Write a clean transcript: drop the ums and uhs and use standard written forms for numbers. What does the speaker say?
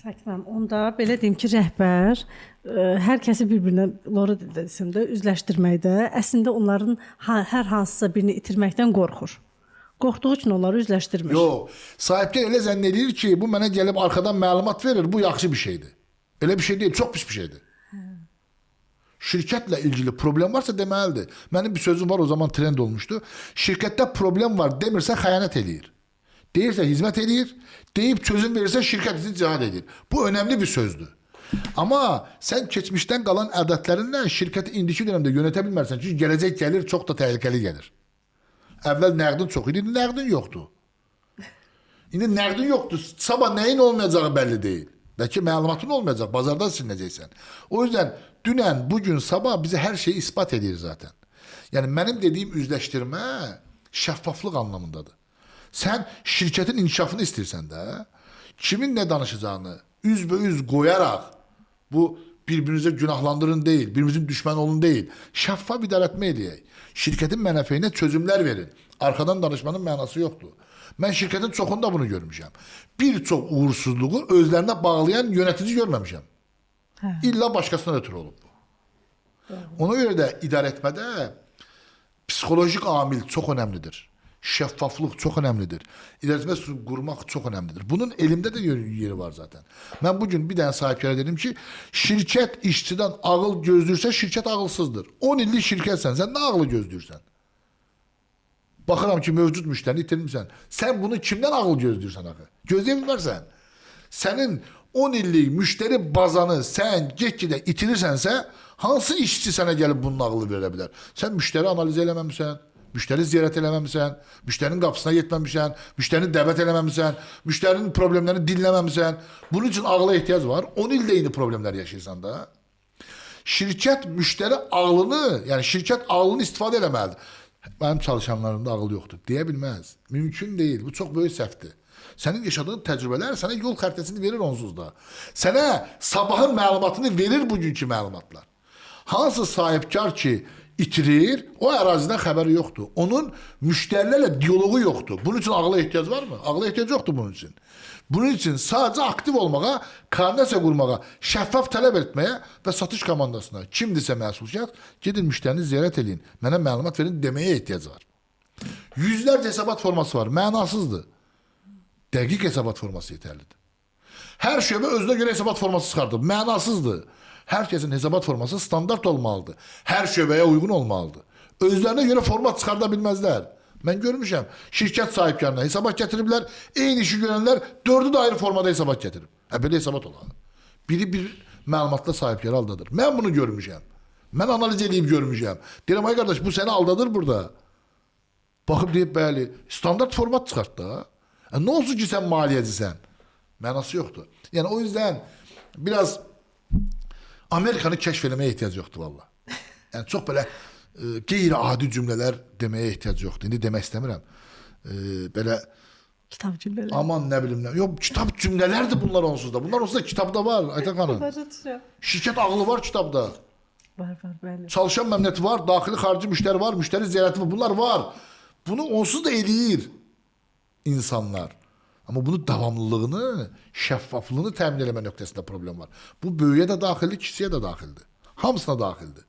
Səkməm. Onda belə deyim ki, rəhbər hər kəsi bir-birinə lora dildə desəm də üzləşdirməkdə, əslində onların hər hansısa birini itirməkdən qorxur. Qorxduğu üçün onları üzləşdirmir. Yox, sahibkar elə zənn edir ki, bu mənə gəlib arxadan məlumat verir, bu yaxşı bir şeydir. Elə bir şey deyil, çox pis bir şeydir. Şirkətlə ilgili problem varsa deməlidir. Mənim bir sözüm var, o zaman trend olmuşdu. Şirkətdə problem var demirsə xəyanət eləyir. Deyirsə hizmet edir, deyip çözüm verirse şirket sizi cihad edir. Bu önemli bir sözdür. Ama sen geçmişten kalan ədətlərinlə şirketi indiki dönemde yönetebilmezsen. Çünkü gelecek gelir, çok da tehlikeli gelir. Evvel nəqdin çok idi, indi nəqdin yoktu. İndi nəqdin yoktu. Sabah neyin olmayacağı belli değil. Belki məlumatın olmayacak, bazardan silineceksen. O yüzden dünen, bugün, sabah bize her şeyi ispat edir zaten. Yani benim dediğim üzleştirme şeffaflık anlamındadır. Sen şirketin inkişafını istersen de kimin ne danışacağını üzbeüz koyarak bu birbirinize günahlandırın değil, birbirinizin düşman olun değil. Şeffaf idarətmə edək. Şirketin mənafeyine çözümler verin. Arkadan danışmanın mənası yoktu. Ben şirketin çoxunda bunu görmüşəm. Bir çox uğursuzluğu özlerine bağlayan yönetici görmemişəm. İlla başkasından ötürü olub bu. Ona göre de idarətmədə psikolojik amil çok önemlidir. Şeffaflık çok önemlidir. İletişim kurmak çok önemlidir. Bunun elimde de yeri var zaten. Ben bugün bir tane sahipkara dedim ki şirket işçiden ağıl gözlürse şirket ağılsızdır. 10 illik şirketsen sen ne ağılı gözlürsen? Bakıram ki mevcut müşterini itirmişsen. Sen bunu kimden ağıl gözlürsen? Gözleyebilmezsen. Senin 10 illik müşteri bazanı sen gitgide itirirsense hansı işçi sana gelip bunun ağılı verebilir? Sen müşteri analiz eləməmisən. Müşteri ziyaret eləməmisən, müşterinin qapısına getməmisən, müşterinin dəvət eləməmisən, müşterinin problemlerini dinləməmisən. Bunun için ağla ihtiyac var. 10 ildə eyni problemler yaşayırsan da. Şirket müşteri ağlını, yani şirket ağlını istifadə eləməlidir. Benim çalışanlarımda ağıl yoktur. Deyebilmez. Mümkün değil. Bu çok böyük səhvdir. Senin yaşadığın tecrübeler sana yol xəritəsini verir onsuz da. Sana sabahın məlumatını verir bugünkü məlumatlar. Hansı sahipkar ki itirir, o ərazidən xəbəri yoxdur. Onun müşterilerle diyalogu yoxdur. Bunun için ağla ihtiyac var mı? Ağla ihtiyac yoxdur bunun için. Bunun için sadece aktif olmağa, koordinasiya qurmağa, şəffaf tələb etməyə və satış komandasına kimdirsə məsulkar, gedin müşterini ziyarət edin, mənə məlumat verin deməyə ehtiyac var. Yüzlerce hesabat forması var, mənasızdır. Dəqiq hesabat forması yeterlidir. Her şöbə özünə göre hesabat forması çıxardı, mənasızdır. Herkesin hesabat forması standart olmalıdır. Her şöbeye uygun olmalıdır. Özlerine göre format çıkartabilmezler. Ben görmüşüm. Şirket sahipkarına hesabat getiriblər. Eyni işi görenler 4'ü de ayrı formada hesabat getirib. Böyle hesabat olan. Biri bir məlumatla sahipkarı aldadır. Ben bunu görmüşüm. Ben analiz edeyim görmüşüm. Deyirəm ay kardeş bu seni aldadır burada. Bakıp deyip bəli standart format çıkart da. Ne olsun ki sen maliyecisən? Mənası yoktu. Yani o yüzden biraz Amerikanı keşfetmeye ihtiyaç yoktu valla. Yani çok böyle qeyri-adi cümleler demeye ihtiyaç yoktu. İndi demək istəmirəm. Böyle Kitap cümleleri. aman ne bileyim ne. Yok kitap cümlelerdi bunlar onsuz da. Bunlar onsuz da kitapta var Aytak Hanım. Şirket ağlı var kitapta. Var bəli. Çalışan məmnuniyyəti var. Daxili xarici müşteri var. Müşteri ziyarəti var. Bunlar var. Bunu onsuz da eləyir insanlar. Ama bunun davamlılığını, şeffaflığını təmin eləmə nöqtəsində problem var. Bu böyüyə də daxildir, kişiyə də daxildir. Hamısına daxildir.